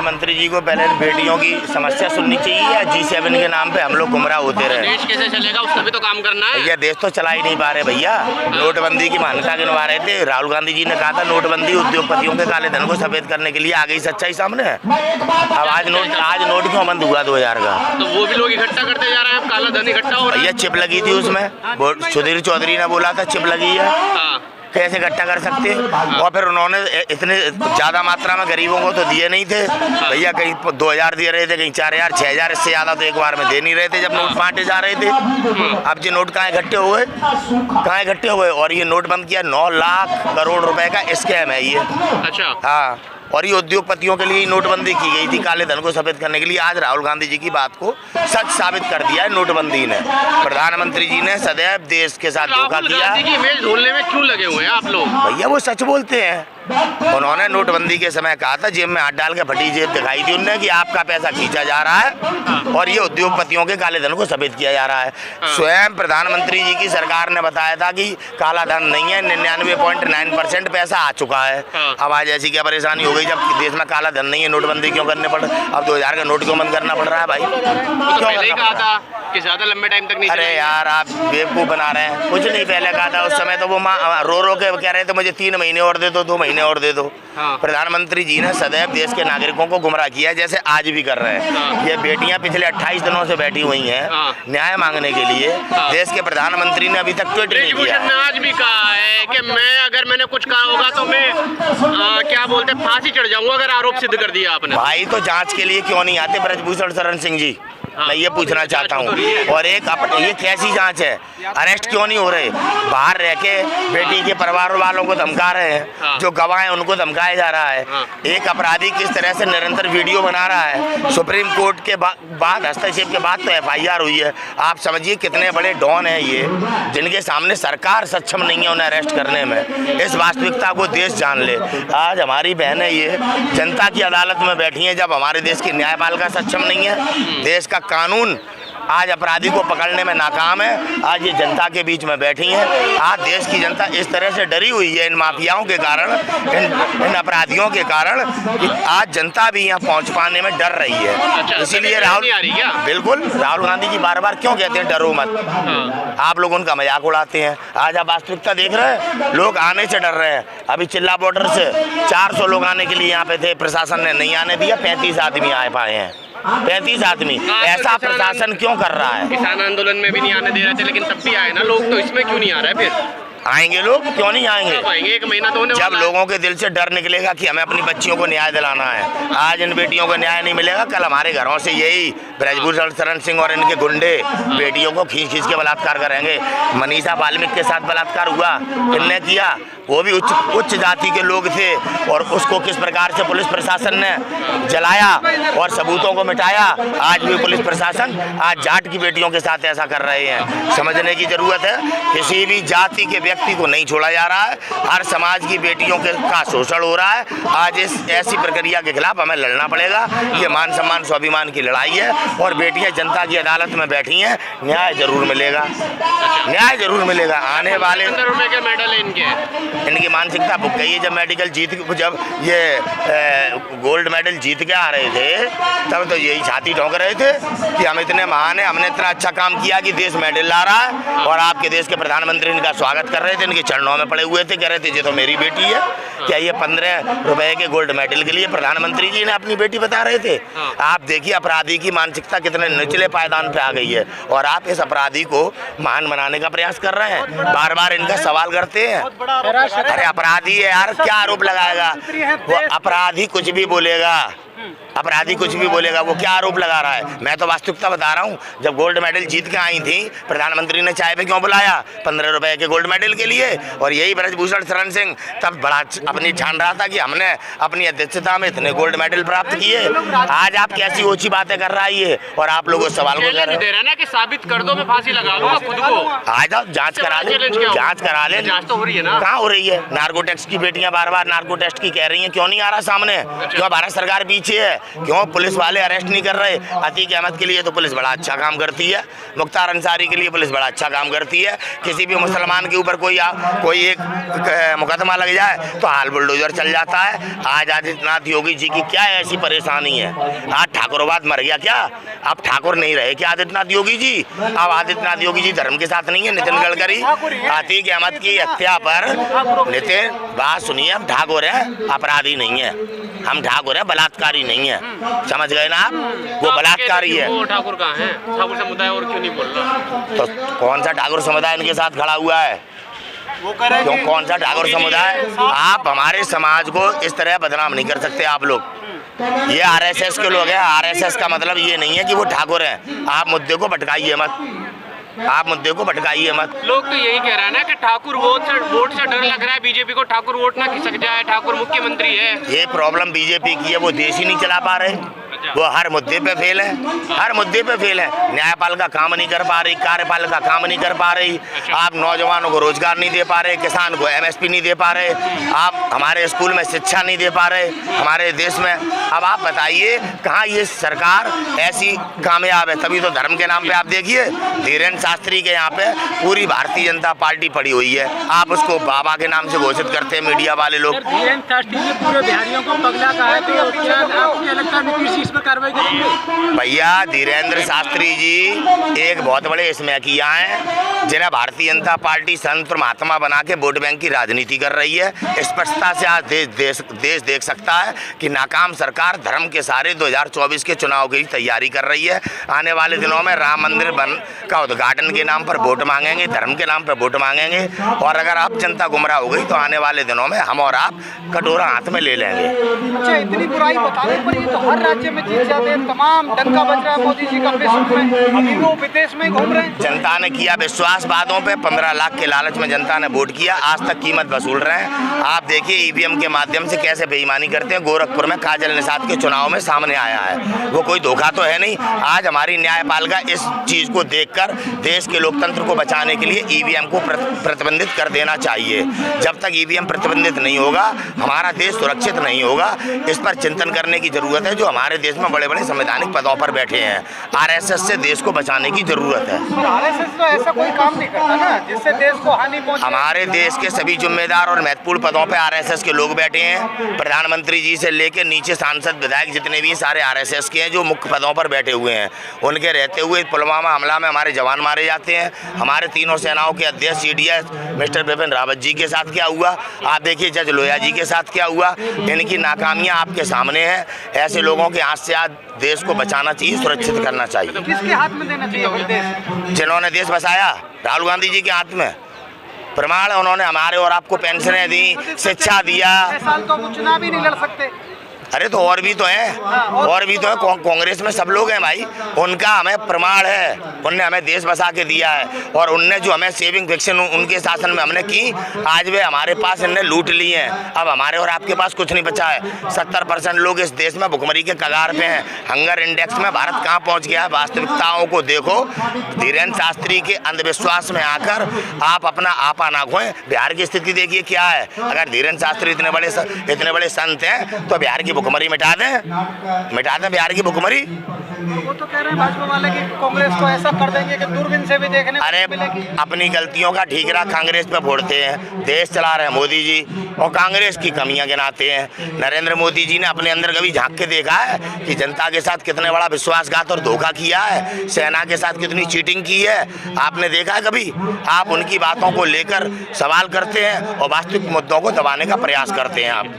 प्रधानमंत्री जी को पहले बेटियों की समस्या सुननी चाहिए या G7 के नाम पे हम लोग गुमराह होते रहे। देश कैसे चलेगा उसका भी तो काम करना है। भैया देश तो चला ही नहीं पा रहे भैया। नोटबंदी की मान्यता गिनवा रहे थे। राहुल गांधी जी ने कहा था नोटबंदी उद्योगपतियों के काले धन को सफेद करने के लिए। आ गई सच्चाई सामने है। अब आज नोट क्यों बंद हुआ 2000 का? तो वो भी लोग इकट्ठा करते जा रहे हैं, काला धन इकट्ठा हो रहा है। भैया चिप लगी थी उसमें, सुधीर चौधरी ने बोला था चिप लगी है, कैसे इकट्ठा कर सकते हैं? और फिर उन्होंने इतने ज़्यादा मात्रा में गरीबों को तो दिए नहीं थे भैया। कहीं 2000 दे रहे थे, कहीं 4000, 6000, इससे ज़्यादा तो एक बार में दे नहीं रहे थे जब नोट बांटे जा रहे थे। अब ये नोट कहाँ इकट्ठे हुए, कहाँ इकट्ठे हुए? और ये नोट बंद किया। 9 लाख करोड़ रुपए का स्कैम है ये। अच्छा। हाँ, और ये उद्योगपतियों के लिए नोटबंदी की गई थी काले धन को सफेद करने के लिए। आज राहुल गांधी जी की बात को सच साबित कर दिया है नोटबंदी ने। प्रधानमंत्री जी ने सदैव देश के साथ धोखा किया। राहुल गांधी की इमेज ढूंढने में क्यों लगे हुए हैं आप लोग? भैया वो सच बोलते हैं। उन्होंने नोटबंदी के समय कहा था, जेब में हाथ डाल के फटी जेब दिखाई थी उनने, कि आपका पैसा खींचा जा रहा है और ये उद्योगपतियों के काले धन को सफेद किया जा रहा है। स्वयं प्रधानमंत्री जी की सरकार ने बताया था कि काला धन नहीं है, 99.9% पैसा आ चुका है। अब आज ऐसी क्या परेशानी हो गई जब देश में काला धन नहीं है? नोटबंदी क्यों करने पड़? अब 2000 का नोट क्यों बंद करना पड़ रहा है भाई? तो पहले ही कहा था कि ज्यादा लंबे टाइम तक नहीं। अरे यार आप बेवकूफ बना रहे हैं। कुछ नहीं पहले कहा था। उस समय तो वो रो के कह रहे थे मुझे 3 महीने और दे दो, 2 महीने और दे दो। प्रधानमंत्री जी ने सदैव देश के नागरिकों को गुमराह किया, जैसे आज भी कर रहे हैं। ये बेटियां पिछले 28 दिनों से बैठी हुई हैं न्याय मांगने के लिए। देश के प्रधानमंत्री ने अभी तक ट्वीट नहीं किया। आज भी कहा है कि अगर मैंने कुछ कहा होगा तो मैं क्या बोलते फांसी चढ़ जाऊंगा अगर आरोप सिद्ध कर दिया आपने। भाई तो जांच के लिए क्यों नहीं आते ब्रजभूषण शरण सिंह जी? मैं ये पूछना चाहता हूँ। और एक ये कैसी जांच है? अरेस्ट क्यों नहीं हो रहे? बाहर रह के बेटी के परिवार वालों को धमका रहे हैं, जो गवाह हैं उनको धमकाया जा रहा है। एक अपराधी किस तरह से निरंतर वीडियो बना रहा है। सुप्रीम कोर्ट के बाद हस्तक्षेप के बाद तो FIR हुई है। आप समझिए कितने बड़े डॉन हैं ये, जिनके सामने सरकार सक्षम नहीं है उन्हें अरेस्ट करने में। इस वास्तविकता को देश जान ले। आज हमारी बहनें ये जनता की अदालत में बैठी हैं जब हमारे देश की न्यायपालिका सक्षम नहीं है। देश का कानून आज अपराधी को पकड़ने में नाकाम है। आज ये जनता के बीच में बैठी हैं। आज देश की जनता इस तरह से डरी हुई है इन माफियाओं के कारण, इन अपराधियों के कारण, कि आज जनता भी यहाँ पहुँच पाने में डर रही है। इसीलिए बिल्कुल राहुल गांधी जी बार बार क्यों कहते हैं डरो मत? आप लोग उनका मजाक उड़ाते हैं। आज आप वास्तविकता देख रहे हैं, लोग आने से डर रहे हैं। अभी चिल्ला बॉर्डर से 400 लोग आने के लिए यहाँ पे थे, प्रशासन ने नहीं आने दिया। 35 आदमी आ पाए हैं, 35 आदमी। ऐसा प्रशासन क्यों कर रहा है? किसान आंदोलन में भी नहीं आने दे रहे थे, लेकिन तब भी आए ना लोग, तो इसमें क्यों नहीं आ रहा है? फिर आएंगे लोग, क्यों नहीं आएंगे? एक महीना तो जब लोगों के दिल से डर निकलेगा कि हमें अपनी बच्चियों को न्याय दिलाना है। आज इन बेटियों को न्याय नहीं मिलेगा, कल हमारे घरों से यही ब्रजभूषण शरण सिंह और इनके गुंडे बेटियों को खींच के बलात्कार करेंगे। मनीषा वाल्मीकि के साथ बलात्कार हुआ, इनने किया, वो भी उच्च जाति के लोग थे, और उसको किस प्रकार से पुलिस प्रशासन ने जलाया और सबूतों को मिटाया। आज भी पुलिस प्रशासन आज जाट की बेटियों के साथ ऐसा कर रहे हैं। समझने की जरूरत है, किसी भी जाति के व्यक्ति को नहीं छोड़ा जा रहा है। हर समाज की बेटियों का शोषण हो रहा है। आज इस ऐसी प्रक्रिया के खिलाफ हमें लड़ना पड़ेगा। ये मान सम्मान स्वाभिमान की लड़ाई है, और बेटियां जनता की अदालत में बैठी हैं। न्याय जरूर मिलेगा, न्याय जरूर मिलेगा। आने वाले के मेडल है इनकी मानसिकता भुग गई है। जब ये गोल्ड मेडल जीत के आ रहे थे, तब तो यही छाती ठोक रहे थे कि हम इतने महान हैं, हमने इतना अच्छा काम किया कि देश मेडल ला रहा है। और आपके देश के प्रधानमंत्री इनका स्वागत कर रहे थे, इनके चरणों में पड़े हुए थे, कह रहे थे ये तो मेरी बेटी है। क्या ये 15 रुपए के गोल्ड मेडल के लिए प्रधानमंत्री जी ने अपनी बेटी बता रहे थे? आप देखिए अपराधी की मानसिकता कितने निचले पायदान पे आ गई है, और आप इस अपराधी को महान बनाने का प्रयास कर रहे हैं। बार बार इनका सवाल करते हैं। अरे अपराधी है यार, क्या आरोप लगाएगा वो? अपराधी कुछ भी बोलेगा, अपराधी कुछ भी बोलेगा, वो क्या आरोप लगा रहा है? मैं तो वास्तविकता बता रहा हूँ। जब गोल्ड मेडल जीत के आई थी, प्रधानमंत्री ने चाय पे क्यों बुलाया? 15 रुपए के गोल्ड मेडल के लिए। और यही ब्रजभूषण शरण सिंह तब बड़ा अपनी ठान रहा था कि हमने अपनी अध्यक्षता में इतने गोल्ड मेडल प्राप्त किए। आज आप कैसी ऊंची बातें कर रहा है, और आप लोग उस सवाल को कर रहे हैं ना कि साबित कर दो, मैं फांसी लगा लूंगा खुद को। आ जाओ, जांच करा ले, जांच करा ले। जांच तो हो रही है ना? कहाँ हो रही है? नार्को टेस्ट की बेटियां बार बार नार्को टेस्ट की कह रही हैं, क्यों नहीं आ रहा सामने? क्यों भारत सरकार पीछे है? क्यों पुलिस वाले अरेस्ट नहीं कर रहे? अतीक अहमद के लिए तो पुलिस बड़ा अच्छा काम करती है, मुख्तार अंसारी के लिए पुलिस बड़ा अच्छा काम करती है। किसी भी मुसलमान के ऊपर कोई एक मुकदमा लग जाए तो हाल बुलडोजर चल जाता है। आज आदित्यनाथ योगी जी की क्या ऐसी परेशानी है? आज ठाकुरवाद मर गया क्या? अब ठाकुर नहीं रहे क्या आदित्यनाथ योगी जी? अब आदित्यनाथ योगी जी धर्म के साथ नहीं है। नितिन गडकरी अतीक अहमद की हत्या पर नितिन बात सुनिए, हम ठाकुर हैं, अपराधी नहीं है। हम ठाकुर हैं, बलात्कारी नहीं है। समझ गए ना आप? वो बलात्कारी है। वो ठाकुर कहाँ है? ठाकुर समुदाय और क्यों नहीं बोल रहा? तो कौन सा ठाकुर समुदाय इनके साथ खड़ा हुआ है? क्यों कौन सा ठाकुर समुदाय? आप हमारे समाज को इस तरह बदनाम नहीं कर सकते आप लोग। ये आरएसएस के लोग हैं। आरएसएस का मतलब ये नहीं है कि वो ठाकुर हैं। आप मुद्दे को भटकाइए मत, आप मुद्दे को भटकाइए मत। लोग तो यही कह रहे हैं ना कि ठाकुर वोट से डर लग रहा है बीजेपी को, ठाकुर वोट ना खिसक जाए, ठाकुर मुख्यमंत्री है। ये प्रॉब्लम बीजेपी की है, वो देश ही नहीं चला पा रहे। वो हर मुद्दे पे फेल है, हर मुद्दे पे फेल है। न्यायपालिका काम नहीं कर पा रही, कार्यपालिका काम नहीं कर पा रही। आप नौजवानों को रोजगार नहीं दे पा रहे, किसान को एमएसपी नहीं दे पा रहे, आप हमारे स्कूल में शिक्षा नहीं दे पा रहे हमारे देश में। अब आप बताइए कहाँ ये सरकार ऐसी कामयाब है? तभी तो धर्म के नाम पे आप देखिए धीरेन्द्र शास्त्री के यहाँ पे पूरी भारतीय जनता पार्टी पड़ी हुई है। आप उसको बाबा के नाम से घोषित करते हैं मीडिया वाले लोग। धीरेन्द्र शास्त्री ने पूरे बिहारियों को पगला कहा है, तो आपको लगता है नीतीश पर कार्रवाई करेंगे? भैया धीरेन्द्र शास्त्री जी एक बहुत बड़े स्मैकिया हैं, जिन्हें भारतीय जनता पार्टी संत और महात्मा बना के वोट बैंक की राजनीति कर रही है। स्पष्टता से आज देश देख सकता है कि नाकाम सरकार धर्म के सारे 2024 के चुनाव की तैयारी कर रही है। आने वाले दिनों में राम मंदिर का उद्घाटन के नाम पर वोट मांगेंगे, धर्म के नाम पर वोट मांगेंगे। और अगर आप जनता गुमराह हो गई तो आने वाले दिनों में हम और आप कटोरा हाथ में ले लेंगे। अच्छा, इतनी बुराई बताने पर ये तो हर राज्य में जीत जाते हैं, तमाम डंका बज रहा है मोदी जी का विश्व में, अभी वो विदेश में घूम रहे हैं। जनता ने किया विश्वास बातों पे, 15 लाख के लालच में जनता ने वोट किया, आज तक कीमत वसूल रहे हैं। आप देखिए ईवीएम के माध्यम से कैसे बेईमानी करते हैं। गोरखपुर में काजल निषाद के चुनाव में सामने आया है, वो कोई धोखा तो है नहीं। आज हमारी न्यायपालिका इस चीज को देखकर देश के लोकतंत्र को बचाने के लिए ईवीएम को प्रतिबंधित कर देना चाहिए। जब तक ईवीएम प्रतिबंधित नहीं होगा हमारा देश सुरक्षित नहीं होगा। इस पर चिंतन करने की जरूरत है। जो हमारे देश में बड़े बड़े संवैधानिक पदों पर बैठे हैं, आरएसएस से देश को बचाने की जरूरत है। आरएसएस तो ऐसा कोई काम नहीं करता ना जिससे देश को हानि पहुंचे। हमारे देश के सभी जिम्मेदार और महत्वपूर्ण पदों पर आरएसएस के लोग बैठे हैं। प्रधानमंत्री जी से लेकर नीचे सांसद विधायक जितने भी सारे आरएसएस के हैं, जो मुख्य पदों पर बैठे हुए हैं। उनके रहते हुए पुलवामा हमला में हमारे जवान मारे जाते हैं। हमारे तीनों सेनाओं के अध्यक्ष सीडीएस मिस्टर बिपिन रावत जी के साथ क्या हुआ, आप देखिए जज लोया जी के साथ क्या हुआ। इनकी नाकामियां आपके सामने हैं। ऐसे लोगों के हाथ से आज देश को बचाना चाहिए, सुरक्षित करना चाहिए। किसके हाथ में देना चाहिए देश? जिन्होंने देश बसाया राहुल गांधी जी के हाथ में। प्रमाण उन्होंने हमारे और आपको पेंशनें दी, शिक्षा दिया। 6 साल तो वो चुनाव ही नहीं लड़ सकते। अरे तो और भी तो है, और भी तो है। कांग्रेस में सब लोग हैं भाई, उनका हमें प्रमाण है। उनने हमें देश बसा के दिया है और उनने जो हमें सेविंग फिक्शन उनके शासन में हमने की, आज वे हमारे पास इनने लूट ली हैं। अब हमारे और आपके पास कुछ नहीं बचा है। 70% लोग इस देश में भुखमरी के कगार पे हैं। हंगर इंडेक्स में भारत कहाँ पहुँच गया है? वास्तविकताओं को देखो। धीरेन्द्र शास्त्री के अंधविश्वास में आकर आप अपना आपा ना खोएं। बिहार की स्थिति देखिए क्या है। अगर धीरेन्द्र शास्त्री इतने बड़े संत हैं तो बिहार की भुखमरी मिटा दें बिहार की भुखमरी। वो तो कह रहे हैं भाजपा वाले कि कांग्रेस को ऐसा कर देंगे कि दूरबीन से भी देखने को अरे मिलेगी। अपनी गलतियों का ठीकरा कांग्रेस पे फोड़ते हैं। देश चला रहे हैं मोदी जी और कांग्रेस की कमियां गिनाते हैं। नरेंद्र मोदी जी ने अपने अंदर कभी झांक के देखा है कि जनता के साथ कितने बड़ा विश्वासघात और धोखा किया है, सेना के साथ कितनी चीटिंग की है? आपने देखा है कभी? आप उनकी बातों को लेकर सवाल करते हैं और वास्तविक मुद्दों को दबाने का प्रयास करते हैं आप।